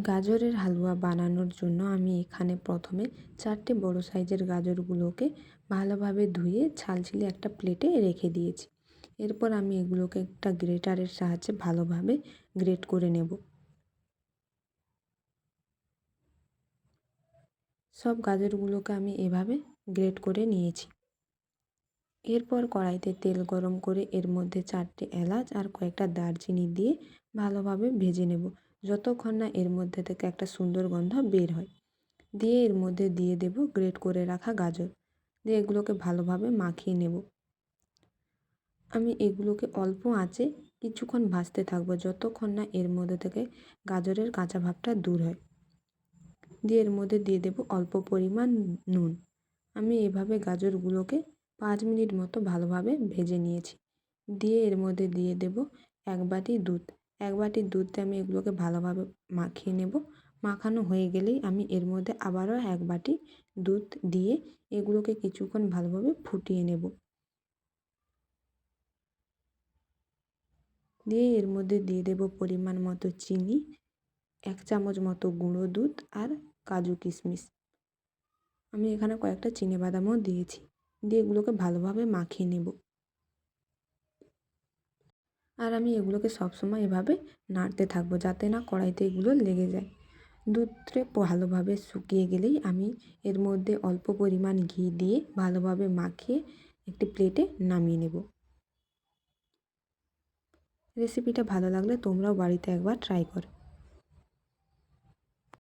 গাজরের হালুয়া বানানোর জন্য আমি এখানে প্রথমে 4টে বড় সাইজের গাজরগুলোকে ভালোভাবে ধুয়ে ছাল ছিলে একটা প্লেটে রেখে দিয়েছি। এরপর আমি এগুলোকে একটা গ্রেটারের সাহায্যে ভালোভাবে গ্রেট করে নেব। সব গাজরগুলোকে আমি এভাবে গ্রেট করে নিয়েছি। এরপর কড়াইতে তেল গরম করে এর মধ্যে 4টে এলাচ আর কয়েকটা দারচিনি দিয়ে ভালোভাবে ভেজে নেব, যতক্ষণ না এর মধ্যে থেকে একটা সুন্দর গন্ধ বের হয়। দিয়ে এর মধ্যে দিয়ে দেব গ্রেট করে রাখা গাজর, দিয়ে এগুলোকে ভালোভাবে মাখিয়ে নেব। আমি এগুলোকে অল্প আঁচে কিছুক্ষণ ভাজতে থাকবো, যতক্ষণ না এর মধ্যে থেকে গাজরের কাঁচা ভাবটা দূর হয়। দিয়ে এর মধ্যে দিয়ে দেব অল্প পরিমাণ নুন। আমি এভাবে গাজরগুলোকে 5 মিনিট মতো ভালোভাবে ভেজে নিয়েছি। দিয়ে এর মধ্যে দিয়ে দেব 1 বাটি দুধ। 1 বাটি দুধে আমি এগুলোকে ভালোভাবে মাখিয়ে নেব। মাখানো হয়ে গেলেই আমি এর মধ্যে আবারও 1 বাটি দুধ দিয়ে এগুলোকে কিছুক্ষণ ভালোভাবে ফুটিয়ে নেব। দিয়ে এর মধ্যে দিয়ে দেব পরিমাণ মতো চিনি, 1 চামচ মতো গুঁড়ো দুধ আর কাজু কিশমিশ। আমি এখানে কয়েকটা চিনেবাদামও দিয়েছি। দিয়ে এগুলোকে ভালোভাবে মাখিয়ে নেব। আর আমি এগুলোকে সবসময় এভাবে নাড়তে থাকবো, যাতে না কড়াইতে এগুলো লেগে যায়। দুধটা ভালোভাবে শুকিয়ে গেলেই আমি এর মধ্যে অল্প পরিমাণ ঘি দিয়ে ভালোভাবে মাখিয়ে একটি প্লেটে নামিয়ে নেব। রেসিপিটা ভালো লাগলে তোমরাও বাড়িতে একবার ট্রাই করো।